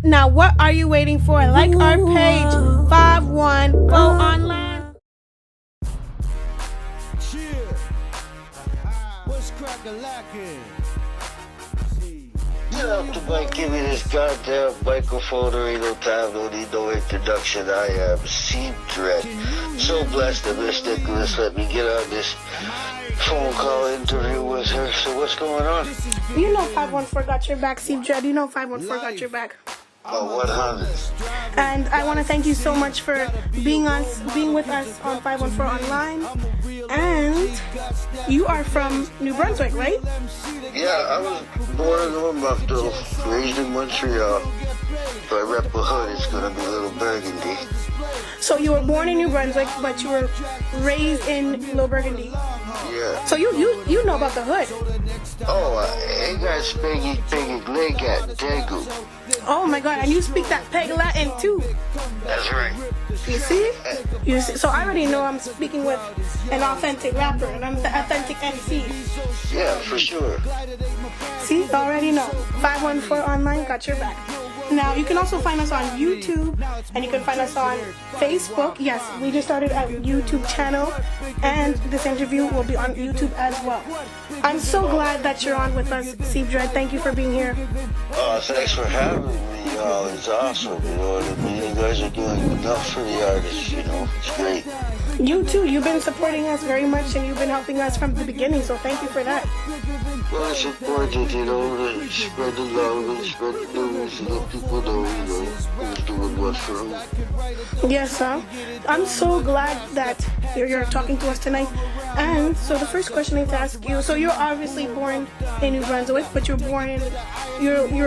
Now, what are you waiting for? Like our page, 514 Online. What's crack-a-lackin'? Get up to Mike, give me this goddamn microphone. There ain't no time, no need no introduction. I am Ceeb Dread. So blessed that Miss Nicholas let me get on this phone call interview with her. So what's going on? You know 514 got your back, Ceeb Dread. You know 514 got your back. Oh, 100. And I want to thank you so much for being with us on 514 Online. And you are from New Brunswick, right? Yeah, I was born in Montreal, raised in Montreal. If I rep a hood, it's gonna be Little Burgundy. So you were born in New Brunswick, but you were raised in Little Burgundy. Yeah. So you know about the hood. Oh, I got Spaggy Piggy Leg at Daegu. Oh my God, and you speak that Peg Latin too. That's right. You see? You see? So I already know I'm speaking with an authentic rapper, and I'm the authentic MC. Yeah, for sure. See? You already know. 514 Online got your back. Now, you can also find us on YouTube, and you can find us on Facebook. Yes, we just started a YouTube channel, and this interview will be on YouTube as well. I'm so glad that you're on with us, Ceeb Dread. Thank you for being here. Oh, thanks for having me, y'all. It's awesome, you know what I mean? You guys are doing enough for the artists, you know? It's great. You too. You've been supporting us very much, and you've been helping us from the beginning, so thank you for that. Well, it's important, you know, to spread the love and spread the news and let people know, you know, who's doing what for who. Yes, sir. I'm so glad that you're talking to us tonight. And so the first question I need to ask you, so you're obviously born in New Brunswick, but you're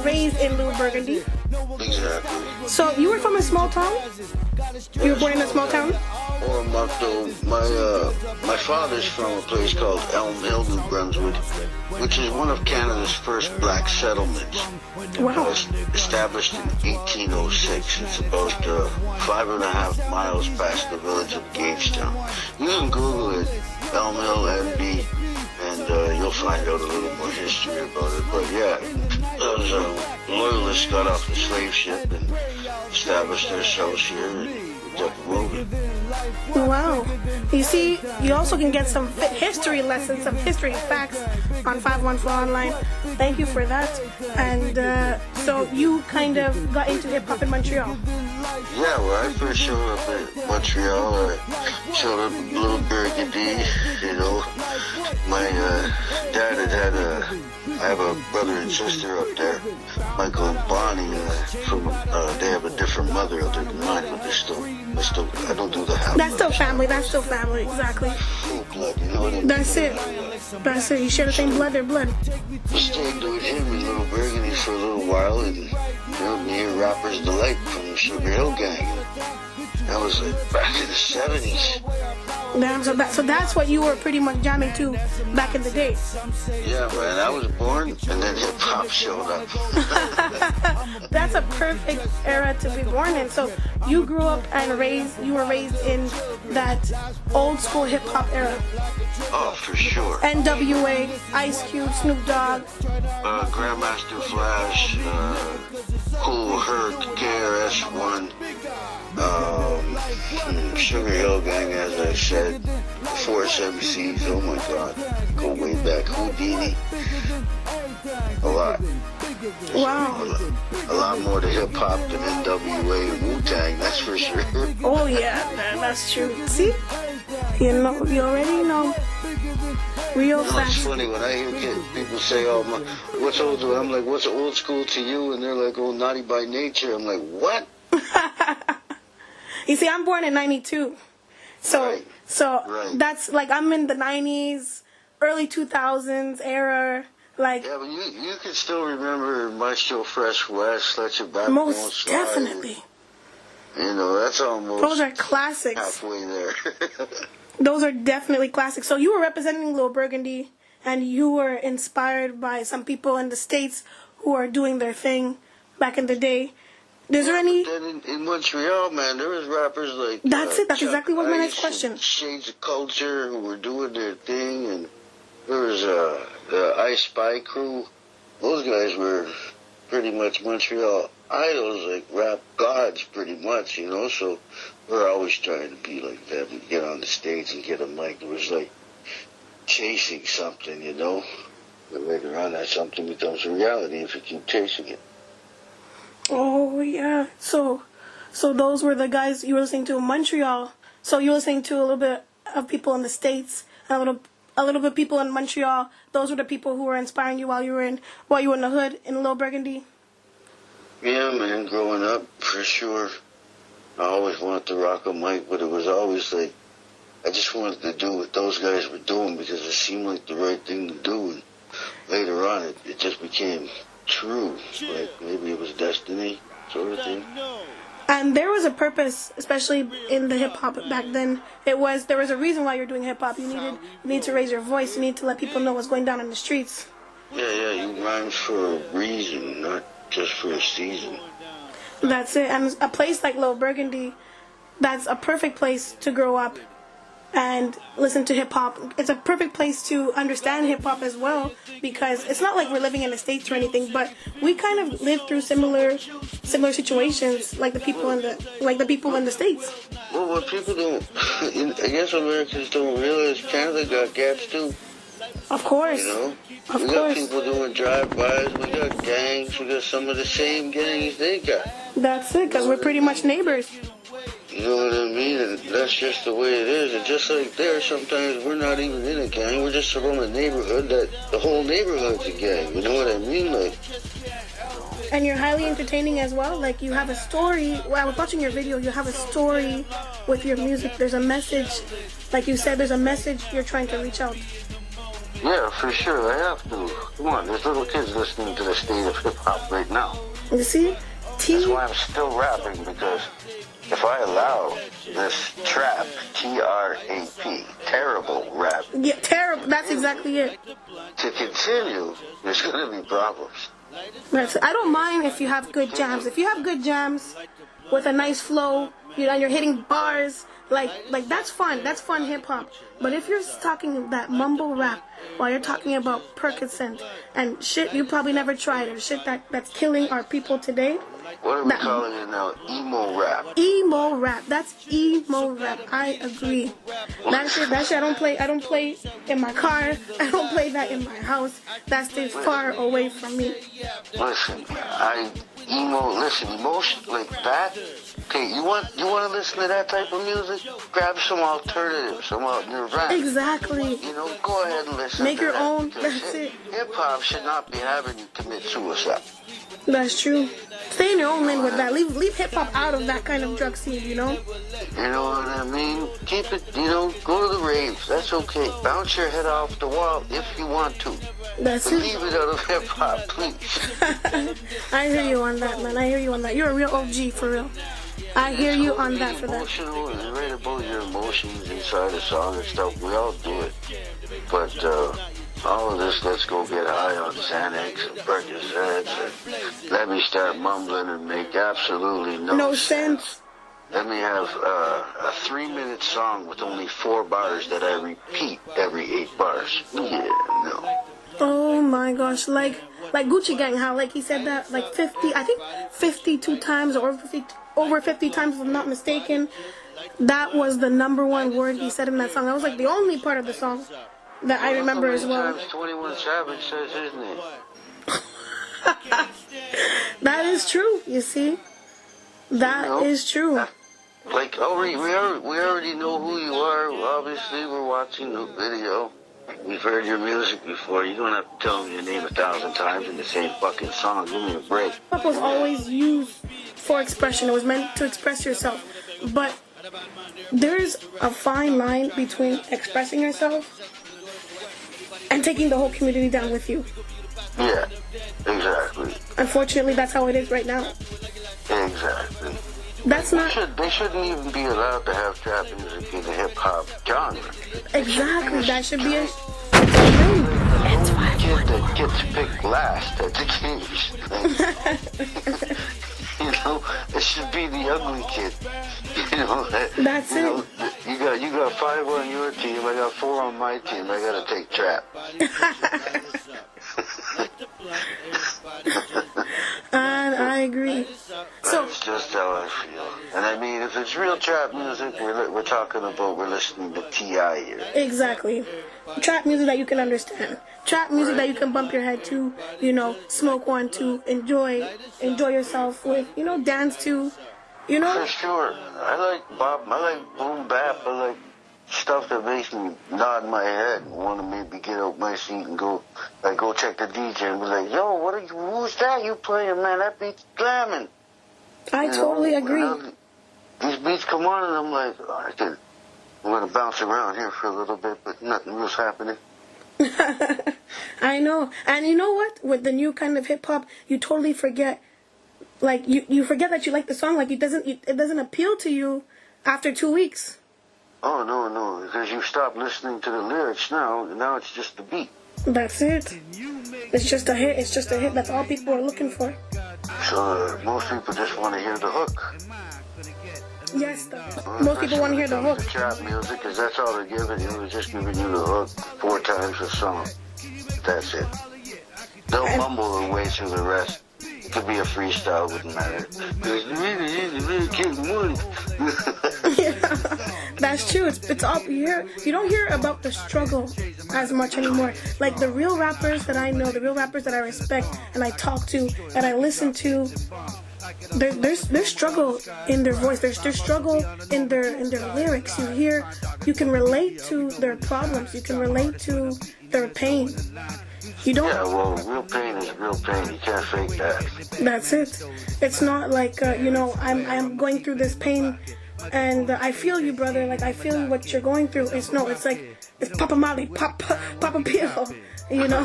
raised in Little Burgundy. Exactly. So you were from a small town? You were born in a small town? Or my father's from a place called Elm Hill, New Brunswick, which is one of Canada's first black settlements. Wow. It was established in 1806. It's about 5.5 miles past the village of Gagetown. You can Google it, Elm Hill NB, and you'll find out a little more history about it. But yeah, those loyalists got off the slave ship and established themselves here and got rolling. Wow. You see, you also can get some history lessons, some history facts on 514 Online. Thank you for that. And so you kind of got into hip-hop in Montreal. Yeah, well, I first showed up at Montreal. I showed up in Little Burgundy, you know. My dad I have a brother and sister up there, Michael and Bonnie. They have a different mother other than mine, but they're still, I don't do the house. That's still family, exactly. Full blood, you know what I mean? That's it. You share the same blood, they're blood. I stayed with him in Little Burgundy for a little while, and you know, me and Rapper's Delight from the Sugar Hill Gang. That was like back in the 70s. Damn, so that's what you were pretty much jamming to back in the day. Yeah, man, I was born, and then hip-hop showed up. That's a perfect era to be born in. So you grew up and you were raised in that old school hip-hop era. Oh, for sure. NWA, Ice Cube, Snoop Dogg. Grandmaster Flash, Cool Herc, KRS-One, Sugar Hill Gang, as I said, Force MCs, oh my God, go way back, Houdini, a lot. Wow. A lot more to hip-hop than NWA and Wu-Tang, that's for sure. Oh yeah, man, that's true. See? You know, you already know. Real It's fast. funny when I hear people say, "Oh, what's old?" I'm like, "What's old school to you?" And they're like, "Oh, Naughty by Nature." I'm like, "What?" You see, I'm born in '92, so Right. that's like I'm in the '90s, early 2000s era. Like, Yeah, but you can still remember my show Fresh West, Let Your Backbone most Slide. definitely. You know, that's almost Those are classics. halfway there. Those are definitely classics. So you were representing Little Burgundy, and you were inspired by some people in the States who are doing their thing back in the day. Is there any... But then in Montreal, man, there was rappers like... That's it. That's exactly what my next Ice question. and Shades of Culture who were doing their thing, and there was the Ice Spy Crew. Those guys were pretty much Montreal idols, like rap gods, pretty much, you know. So we're always trying to be like them, and get on the stage and get a mic. It was like chasing something, you know. But later on, that something becomes a reality if you keep chasing it. Oh yeah. So those were the guys you were listening to in Montreal. So you were listening to a little bit of people in the States, and a little bit of people in Montreal. Those were the people who were inspiring you while you were in the hood in Little Burgundy. Yeah, man. Growing up, for sure, I always wanted to rock a mic, but it was always like I just wanted to do what those guys were doing because it seemed like the right thing to do. And later on, it just became true. Like maybe it was destiny, sort of thing. And there was a purpose, especially in the hip hop back then. There was a reason why you're doing hip hop. You need to raise your voice. You need to let people know what's going down in the streets. Yeah, you rhyme for a reason, not just for a season. That's it. And a place like Little Burgundy, that's a perfect place to grow up and listen to hip hop. It's a perfect place to understand hip hop as well, because it's not like we're living in the States or anything, but we kind of live through similar situations like the people in the States. Well, what people don't, I guess Americans don't realize, Canada got gaps too. Of course. You know, we got people doing drive-bys. We got gangs. We got some of the same gangs they got. That's it, because we're pretty much neighbors. You know what I mean? And that's just the way it is. And just like there, sometimes we're not even in a gang. We're just from a neighborhood that the whole neighborhood's a gang. You know what I mean? Like. And you're highly entertaining as well. Like, you have a story. While I was watching your video, you have a story with your music. There's a message. Like you said, there's a message you're trying to reach out. Yeah, for sure. I have to. Come on, there's little kids listening to the state of hip-hop right now. You see? That's why I'm still rapping, because if I allow this trap, T-R-A-P, terrible rap. Yeah, terrible. That's exactly it. To continue, there's going to be problems. I don't mind if you have good jams. If you have good jams with a nice flow, you're hitting bars, like that's fun. That's fun hip hop. But if you're talking that mumble rap while you're talking about Percocet and shit you probably never tried, or shit that's killing our people today. What are we calling it now? Emo rap. Emo rap. That's emo rap. I agree. That shit I don't play in my car. I don't play that in my house. That stays far away from me. Listen, emotion like that. Okay, you want to listen to that type of music? Grab some alternative, some Nirvana. Exactly. You know, go ahead and listen. Make to your that, own. That's it. Hip hop should not be having you commit suicide. That's true. Stay in your own lane with that. Leave hip hop out of that kind of drug scene, you know? You know what I mean? Keep it, go to the raves. That's okay. Bounce your head off the wall if you want to. That's but it. Leave it out of hip hop, please. I hear you on that, man. I hear you on that. You're a real OG, for real. I hear you on that for that. Emotional and write about your emotions inside a song and stuff. We all do it. But, all of this, let's go get high on Xanax and Percocets and let me start mumbling and make absolutely no sense. Let me have a 3-minute song with only 4 bars that I repeat every 8 bars. Yeah, no. Oh my gosh, like Gucci Gang, how like he said that like 52 times or over 50 times if I'm not mistaken. That was the #1 word he said in that song. That was like the only part of the song that I remember as well. 21 Savage says his name. That is true, you see? That is true. Like, we already know who you are. Obviously, we're watching the video. We've heard your music before. You don't have to tell me your name 1,000 times in the same fucking song. Give me a break. Hip hop was always used for expression. It was meant to express yourself. But there's a fine line between expressing yourself and taking the whole community down with you. Yeah, exactly. Unfortunately, that's how it is right now. Exactly. That's not. They shouldn't even be allowed to have trap music in the hip hop genre. Exactly. That should be a. It's the kid that gets picked last at the games. You know, it should be the ugly kid. You know, that's it. You got 5 on your team. I got 4 on my team. I gotta take trap. And I agree. So That's just how I feel. And I mean, if it's real trap music, we're talking about, we're listening to T.I. here. exactly, trap music that you can understand, trap music that you can bump your head to, you know, smoke one to, enjoy yourself with, you know, dance to, you know. For sure. I like bop, I like boom bap, I like stuff that makes me nod my head and want to maybe get out my seat and go check the DJ and be like, yo, who's that you playing, man? That beat's slamming. I totally agree. These beats come on and I'm like, oh, I'm going to bounce around here for a little bit, but nothing real's happening. I know. And you know what? With the new kind of hip hop, you totally forget. Like you forget that you like the song. Like it doesn't appeal to you after 2 weeks. Oh no, because you stop listening to the lyrics now, and now it's just the beat. That's it. It's just a hit. It's just a hit. That's all people are looking for. So most people just want to hear the hook. Yes, most people want to hear the hook. Trap music, because that's all they're giving you. They're just giving you the hook 4 times a song. That's it. They'll mumble their way through the rest. It could be a freestyle, wouldn't matter. Yeah, that's true. It's all you don't hear about the struggle as much anymore. Like the real rappers that I know, the real rappers that I respect and I talk to and I listen to, there's struggle in their voice. There's struggle in their lyrics. You can relate to their problems. You can relate to their pain. You don't. Yeah, well, real pain is real pain. You can't fake that. That's it. It's not like you know, I'm going through this pain, and I feel you, brother. Like I feel what you're going through. It's like it's Papa Molly, Papa Peel. You know,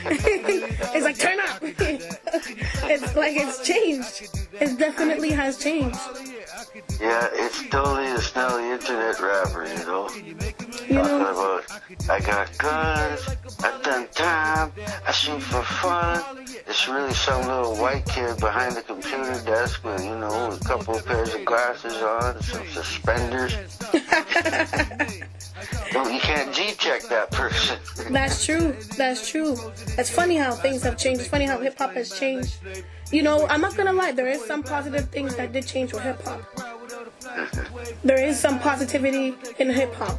it's like turn up. It's like it's changed. It definitely has changed. Yeah, it's totally a snelly internet rapper, you know. You know, talking about, I got guns, I done time, I shoot for fun. It's really some little white kid behind the computer desk with, you know, a couple of pairs of glasses on, some suspenders. No, you can't G-check that person. That's true. That's true. It's funny how things have changed. It's funny how hip-hop has changed. You know, I'm not going to lie. There is some positive things that did change with hip-hop. There is some positivity in hip-hop.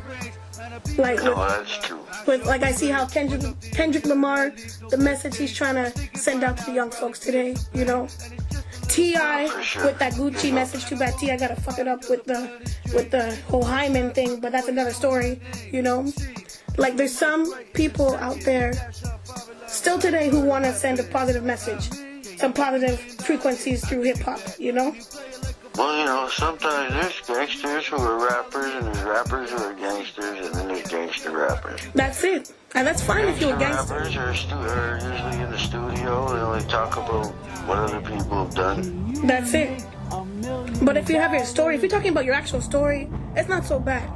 Like, that's true. Like I see how Kendrick Lamar, the message he's trying to send out to the young folks today, you know. T.I. with that Gucci message. Too bad T.I. gotta fuck it up with the whole Hyman thing, but that's another story, you know. Like there's some people out there still today who want to send a positive message, some positive frequencies through hip hop, you know. Well, you know, sometimes there's gangsters who are rappers, and there's rappers who are gangsters, and then there's gangster rappers. That's it. And that's fine if you're a gangster. Rappers are usually in the studio, they only talk about what other people have done. That's it. But if you have your story, if you're talking about your actual story, it's not so bad.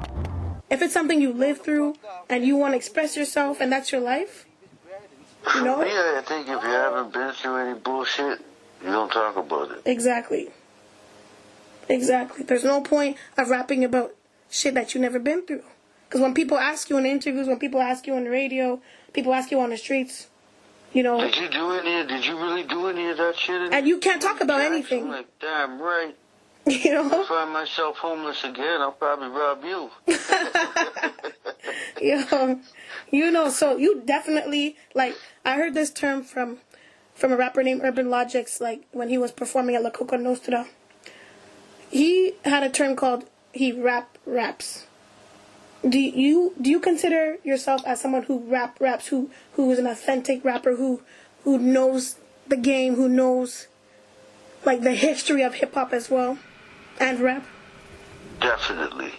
If it's something you live through, and you want to express yourself, and that's your life, you know? Yeah, I think if you haven't been through any bullshit, you don't talk about it. Exactly. There's no point of rapping about shit that you've never been through. Because when people ask you in interviews, when people ask you on the radio, people ask you on the streets, you know. Did you really do any of that shit? And you can't talk about anything. I'm like, damn right. You know? If I find myself homeless again, I'll probably rob you. You know, so you definitely, like, I heard this term from a rapper named Urban Logics, like, when he was performing at La Coca Nostra. He had a term called he raps. Do you consider yourself as someone who raps, who is an authentic rapper, who knows the game, who knows like the history of hip hop as well, and rap? Definitely.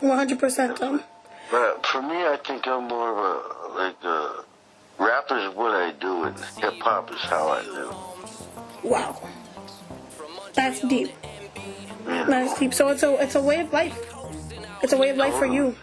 100%. But for me, I think I'm more of a rap is what I do, and hip hop is how I live. Wow, that's deep. Yeah. That's deep. So it's a way of life. It's a way of life for you.